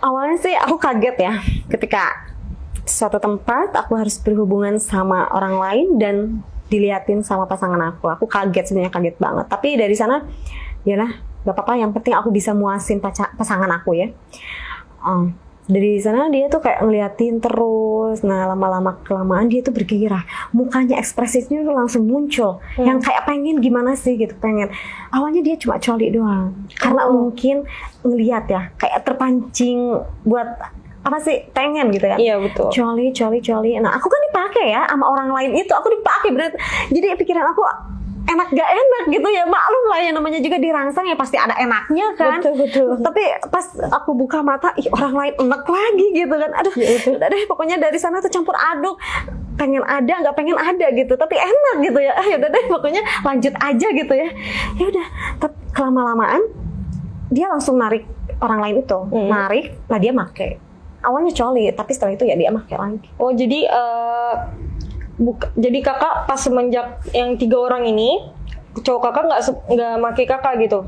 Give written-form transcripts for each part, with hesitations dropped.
Awalnya sih aku kaget ya ketika suatu tempat aku harus berhubungan sama orang lain dan diliatin sama pasangan aku. Aku kaget, sebenarnya kaget banget. Tapi dari sana, yalah, gak apa-apa. Yang penting aku bisa muasin pasangan aku ya. Dari sana dia tuh kayak ngeliatin terus. Nah lama-lama kelamaan dia tuh bergairah. Mukanya, ekspresinya tuh langsung muncul. Yang kayak pengen gimana sih gitu, pengen. Awalnya dia cuma coli doang. Karena mungkin ngeliat ya, kayak terpancing buat apa sih, pengen gitu kan. Iya betul. Coli. Nah aku kan dipakai ya sama orang lain itu, aku dipakai berarti. Jadi pikiran aku enak gak enak gitu ya, maklum lah ya, namanya juga dirangsang ya pasti ada enaknya kan. Betul. Tapi pas aku buka mata, orang lain enak lagi gitu kan. Aduh, udah deh pokoknya dari sana tuh campur aduk. Pengen ada, nggak pengen ada gitu, tapi enak gitu ya. Ya udah deh pokoknya lanjut aja gitu ya. Ya udah, tapi kelama-lamaan dia langsung narik orang lain itu, narik, lah dia make. Awalnya coli, tapi setelah itu ya dia make lagi. Oh jadi jadi kakak pas semenjak yang 3 orang ini, cowok kakak nggak make kakak gitu?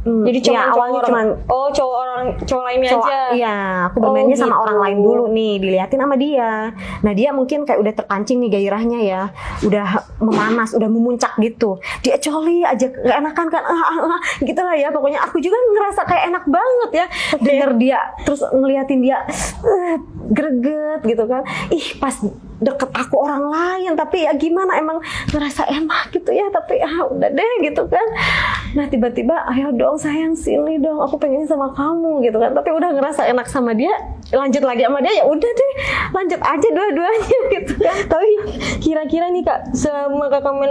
Jadi cuma ya, awalnya cuman cowok lainnya aja. Iya, aku bermainnya gitu. sama orang lain dulu nih, diliatin sama dia. Nah dia mungkin kayak udah terpancing nih gairahnya ya, udah memanas, udah memuncak gitu. Dia coli aja, nggak enakan kan, gitu lah ya. Pokoknya aku juga ngerasa kayak enak banget ya, denger dia terus ngeliatin dia greget gitu kan. Ih pas deket aku orang lain, tapi ya gimana, emang ngerasa enak gitu ya. Tapi udah deh gitu kan. Nah tiba-tiba ayo dong sayang sini dong, aku pengennya sama kamu gitu kan. Tapi udah ngerasa enak sama dia, lanjut lagi sama dia, ya udah deh lanjut aja dua-duanya gitu kan. Tapi kira-kira nih kak, sama kakak main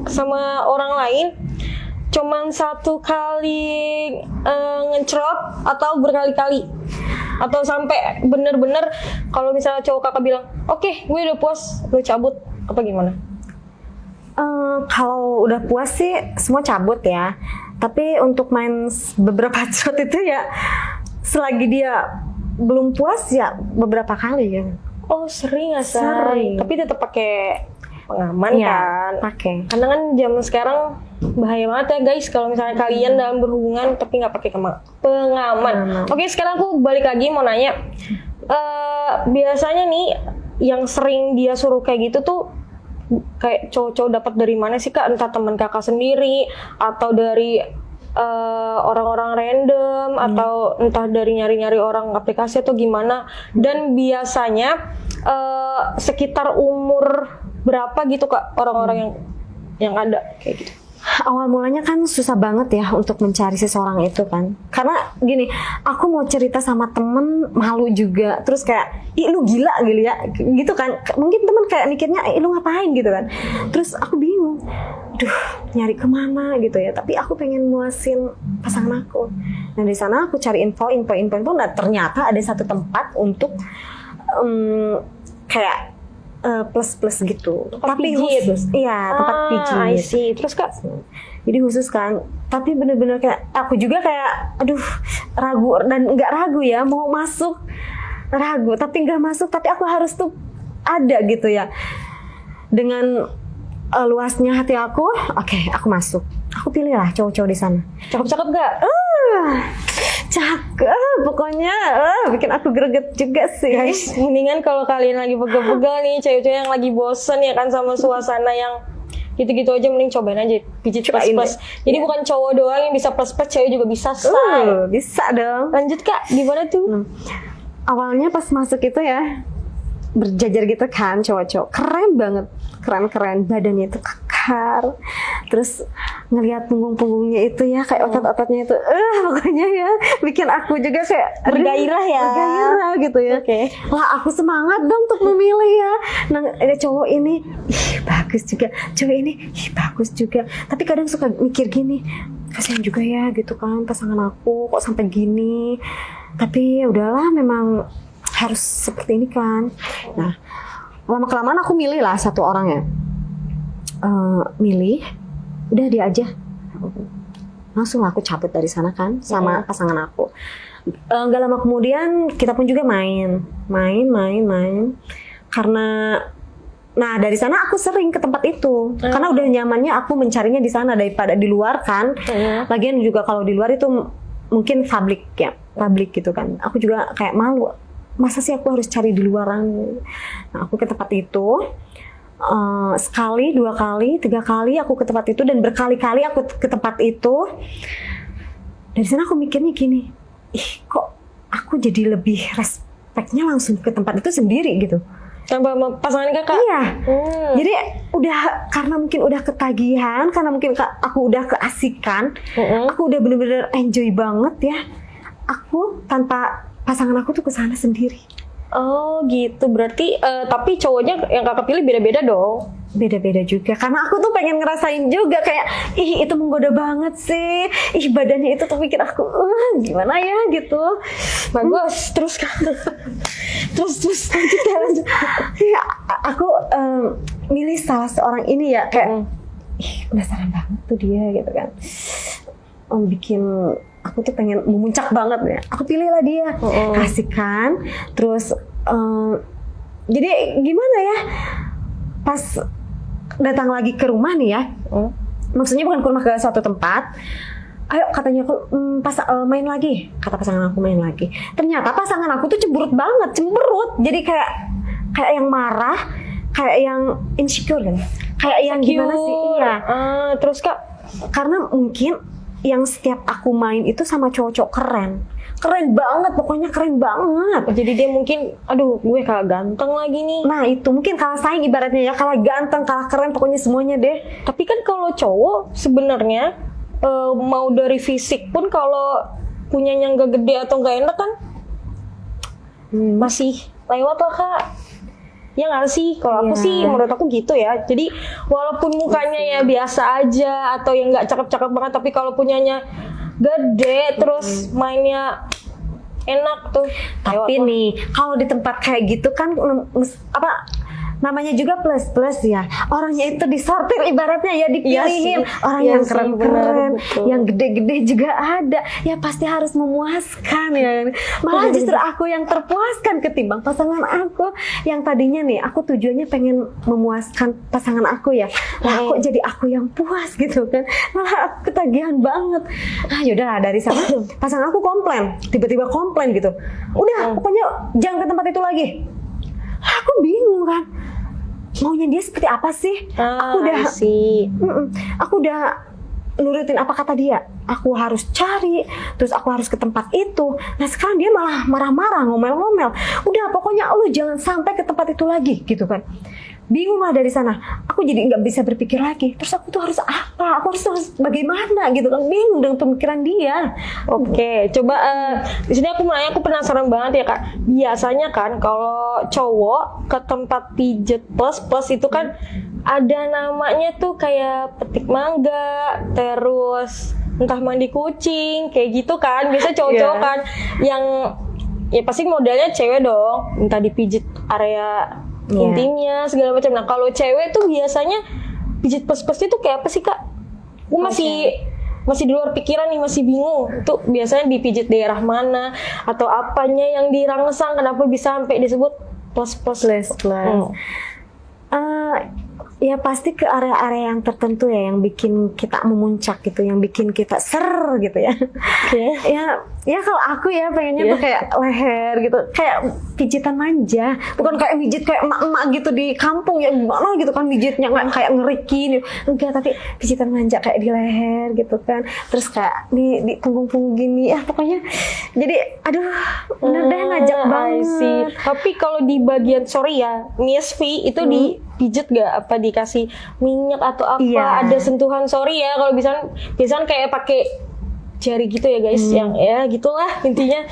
sama orang lain cuman 1 kali ngecerot atau berkali-kali? Atau sampai bener-bener kalau misalnya cowok kakak bilang oke, gue udah puas, gue cabut, apa gimana? Kalau udah puas sih semua cabut ya. Tapi untuk main beberapa shot itu ya selagi dia belum puas ya beberapa kali ya. Oh sering ya? Sering. Tapi tetap pakai pengaman ya, kan? Pakai. Karena kan zaman sekarang bahaya banget ya guys kalau misalnya kalian dalam berhubungan tapi nggak pakai pengaman. Oke, sekarang aku balik lagi mau nanya. Biasanya nih yang sering dia suruh kayak gitu tuh kayak cowok-cowok dapat dari mana sih kak? Entah teman kakak sendiri atau dari orang-orang random atau entah dari nyari-nyari orang aplikasi atau gimana? Dan biasanya sekitar umur berapa gitu kak orang-orang yang ada kayak gitu? Awal mulanya kan susah banget ya untuk mencari seseorang itu kan. Karena gini, aku mau cerita sama temen malu juga. Terus kayak, ih lu gila gitu ya, gitu kan. Mungkin temen kayak mikirnya, lu ngapain gitu kan. Terus aku bingung, duh nyari kemana gitu ya. Tapi aku pengen muasin pasangan aku. Nah di sana aku cari info. Nah ternyata ada satu tempat untuk kayak plus gitu. Tapi khusus. Iya, tempat pijit. I see. Terus kak? Jadi khusus kan. Tapi bener-bener kayak aku juga kayak aduh ragu dan nggak ragu ya mau masuk. Ragu tapi nggak masuk, tapi aku harus tuh ada gitu ya. Dengan luasnya hati aku, oke, aku masuk. Aku pilih lah cowok-cowok di sana. Cakep-cakep gak? Cakep, pokoknya bikin aku greget juga sih. Guys, mendingan kalau kalian lagi pegel-pegel nih, cewek-cewek yang lagi bosen ya kan sama suasana yang gitu-gitu aja, mending cobain aja pijit plus. Jadi bukan cowok doang yang bisa plus, cewek juga bisa, say. Bisa dong. Lanjut kak, gimana tuh? Awalnya pas masuk itu ya berjajar gitu kan cowok-cowok, keren banget, keren, badannya itu kekar, terus ngelihat punggung-punggungnya itu ya kayak otot-ototnya itu, pokoknya ya bikin aku juga kayak bergairah ya, bergairah gitu ya. Wah aku semangat dong untuk memilih ya. Nah ada cowok ini, bagus juga, cowok ini, bagus juga. Tapi kadang suka mikir gini, kasihan juga ya gitu kan pasangan aku kok sampai gini. Tapi ya udahlah, memang harus seperti ini kan. Nah lama-kelamaan aku milih lah satu orang ya. Milih, udah dia aja. Langsung aku cabut dari sana kan sama pasangan aku. Gak lama kemudian kita pun juga main. Karena nah dari sana aku sering ke tempat itu. Karena udah nyamannya aku mencarinya di sana daripada di luar kan. Lagian juga kalau di luar itu mungkin publik ya. publik gitu kan. Aku juga kayak malu, masa sih aku harus cari di luaran. Nah, aku ke tempat itu sekali, 2 kali, 3 kali aku ke tempat itu, dan berkali-kali aku ke tempat itu. Dari sana aku mikirnya gini, kok aku jadi lebih respectnya langsung ke tempat itu sendiri gitu. Tanpa sama pasangan kakak? Iya. Jadi udah, karena mungkin udah ketagihan, karena mungkin aku udah keasikan, aku udah bener-bener enjoy banget ya. Aku tanpa pasangan aku tuh kesana sendiri. Oh gitu, berarti tapi cowoknya yang kakak pilih beda-beda dong? Beda-beda juga, karena aku tuh pengen ngerasain juga kayak, itu menggoda banget sih, badannya itu tuh bikin aku gimana ya gitu. Bagus, terus kan? terus lanjut. Ya, aku milih salah seorang ini ya, kayak penasaran banget tuh dia gitu kan. Bikin aku tuh pengen memuncak banget ya. Aku pilih lah dia, kasihkan. Terus jadi gimana ya? Pas datang lagi ke rumah nih ya, maksudnya bukan ke rumah, ke suatu tempat. Ayo katanya aku main lagi, kata pasangan aku main lagi. Ternyata pasangan aku tuh cemberut banget, jadi kayak yang marah, kayak yang insecure kan, kayak yang gimana sih? Iya. Terus kak, karena mungkin yang setiap aku main itu sama cowok-cowok keren banget, pokoknya keren banget. Jadi dia mungkin, aduh gue kalah ganteng lagi nih. Nah itu mungkin kalah saing ibaratnya ya, kalah ganteng, kalah keren, pokoknya semuanya deh. Tapi kan kalau cowok sebenarnya mau dari fisik pun kalau punyanya nggak gede atau nggak enak kan masih lewat lah kak. Ya nggak sih? Kalau aku sih, menurut aku gitu ya. Jadi walaupun mukanya ya biasa aja atau yang nggak cakep-cakep banget, tapi kalau punyanya gede terus mainnya enak tuh. Tapi nih, kalau di tempat kayak gitu kan namanya juga plus ya. Orangnya itu disortir ibaratnya ya, dipilihin. Orang yang keren-keren, yang gede-gede juga ada. Ya pasti harus memuaskan ya. Malah justru aku yang terpuaskan ketimbang pasangan aku. Yang tadinya nih, aku tujuannya pengen memuaskan pasangan aku ya. Lah kok jadi aku yang puas gitu kan. Malah aku ketagihan banget. Yaudah dari sana pasangan aku komplain. Tiba-tiba komplain gitu. Udah pokoknya jangan ke tempat itu lagi. Aku bingung kan. Maunya dia seperti apa sih? Aku udah nurutin apa kata dia. Aku harus cari, terus aku harus ke tempat itu. Nah sekarang dia malah marah-marah, ngomel-ngomel. Udah pokoknya lu jangan sampai ke tempat itu lagi gitu kan. Bingung lah dari sana. Aku jadi nggak bisa berpikir lagi. Terus aku tuh harus apa? Aku harus bagaimana gitu kan? Bingung dengan pemikiran dia. Oke, coba di sini aku mau nanya, aku penasaran banget ya kak. Biasanya kan kalau cowok ke tempat pijet plus itu kan ada namanya tuh kayak petik mangga, terus entah mandi kucing, kayak gitu kan. Biasa cowok-cowok kan yang ya pasti modelnya cewek dong, entah dipijit area intimnya segala macam. Nah kalau cewek tuh biasanya pijit plus-plus itu kayak apa sih kak? Aku masih di luar pikiran nih, masih bingung. Itu biasanya dipijit daerah mana atau apanya yang dirangsang, kenapa bisa sampai disebut plus-plus? Ya pasti ke area-area yang tertentu ya, yang bikin kita memuncak gitu, yang bikin kita ser gitu ya. Ya kalau aku ya pengennya tuh kayak leher gitu, kayak pijitan manja, bukan kayak mijit kayak emak-emak gitu di kampung ya, gimana gitu kan mijitnya nggak kayak ngerikin, enggak, tapi pijitan manja kayak di leher gitu kan, terus kayak di punggung-punggung gini ya, pokoknya jadi aduh bener deh ngajak banget. Tapi kalau di bagian Miss V itu dipijet gak? Apa dikasih minyak atau apa? Ada sentuhan ya kalau biasanya kayak pakai jari gitu ya guys, yang ya gitulah intinya.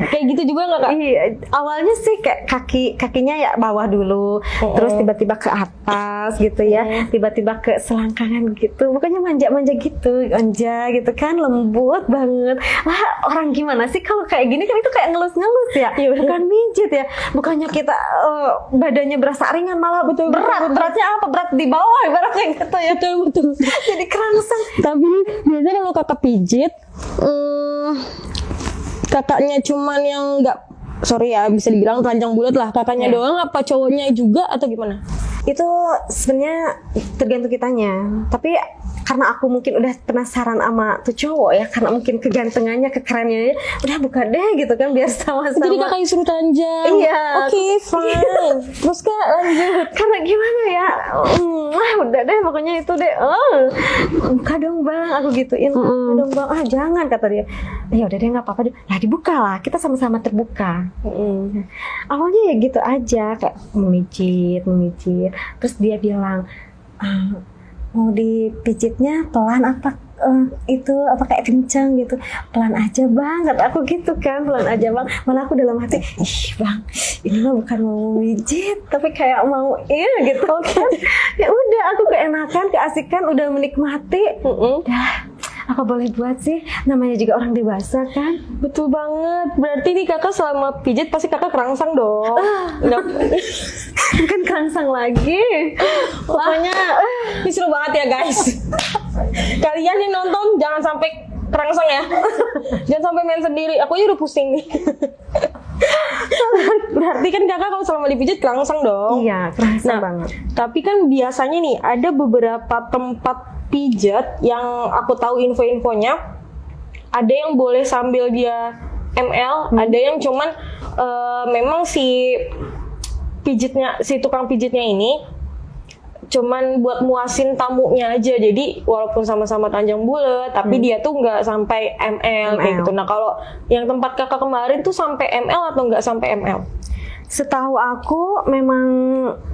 Kayak gitu juga nggak kak? Iya, awalnya sih kayak kakinya ya bawah dulu, terus tiba-tiba ke atas gitu ya, tiba-tiba ke selangkangan gitu, bukannya manja-manja gitu, manja gitu kan, lembut banget. Lah orang gimana sih kalau kayak gini kan, itu kayak ngelus-ngelus ya, bukan mijit ya, bukannya kita badannya berasa ringan, malah beratnya apa? Berat di bawah ibaratnya gitu ya. Betul. Jadi kerangsang. Tapi biasanya kalau kakak pijit, kakaknya cuman yang bisa dibilang telanjang bulat lah, kakaknya doang apa cowoknya juga atau gimana? Itu sebenarnya tergantung kitanya, tapi karena aku mungkin udah penasaran sama tuh cowok ya, karena mungkin kegantengannya, kekerannya, udah buka deh gitu kan biar sama-sama. Jadi kakak disuruh telanjang. Iya. Oke, fine. Terus kak lanjut. Karena gimana ya, udah deh pokoknya itu deh. Buka dong bang, aku gituin. Buka dong bang, jangan kata dia. Ya udah deh nggak apa-apa deh. Lah dibuka lah, kita sama-sama terbuka. Awalnya ya gitu aja, kayak memijit. Terus dia bilang, mau dipijitnya pelan apa itu apa kayak kenceng gitu, pelan aja bang, kata aku gitu kan, pelan aja bang. Malah aku dalam hati, ih bang, ini mah bukan mau mijit tapi kayak mau gitu kan. Ya udah, aku keenakan, keasikan, udah menikmati. Dah, apa boleh buat sih, namanya juga orang dewasa kan. Betul banget. Berarti nih kakak selama pijit pasti kakak kerangsang dong. Bukan kerangsang lagi. Pokoknya ini seru banget ya guys. Kalian nih nonton jangan sampai kerangsang ya. Jangan sampai main sendiri. Aku aja udah pusing nih. Berarti kan kakak kalau selama dipijit kerangsang dong. iya, kerangsang banget. Tapi kan biasanya nih ada beberapa tempat pijat yang aku tahu info-infonya, ada yang boleh sambil dia ML, ada yang cuman memang si tukang pijitnya ini cuman buat muasin tamunya aja. Jadi walaupun sama-sama telanjang bulat, tapi dia tuh nggak sampai ML kayak gitu. Nah kalau yang tempat kakak kemarin tuh sampai ML atau nggak sampai ML? Setahu aku memang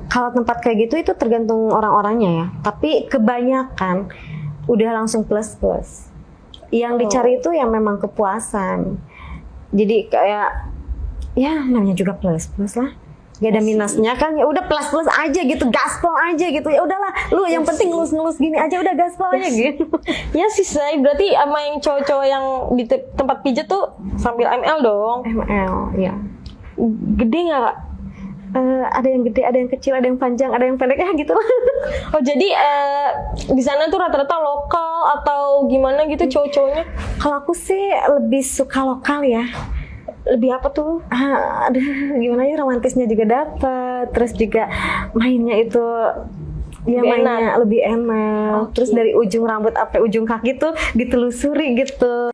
kalau tempat kayak gitu itu tergantung orang-orangnya ya. Tapi kebanyakan udah langsung plus. Yang dicari itu yang memang kepuasan. Jadi kayak ya namanya juga plus lah. Gak ada minusnya kan, ya udah plus aja gitu, gaspol aja gitu. Ya udahlah, lu yang penting ngelus gini aja, udah gaspol aja gitu. Ya sih say, berarti sama yang cowok-cowok yang di tempat pijat tuh sambil ML dong. ML, ya. Gede nggak kak? Ada yang gede, ada yang kecil, ada yang panjang, ada yang pendek ya gitu. Oh jadi di sana tuh rata-rata lokal atau gimana gitu cowok-cowoknya? Kalau aku sih lebih suka lokal ya. Lebih apa tuh? Aduh, gimana ya, romantisnya juga dapat, terus juga mainnya itu ya mainnya lebih enak. Okay. Terus dari ujung rambut sampai ujung kaki tuh ditelusuri gitu.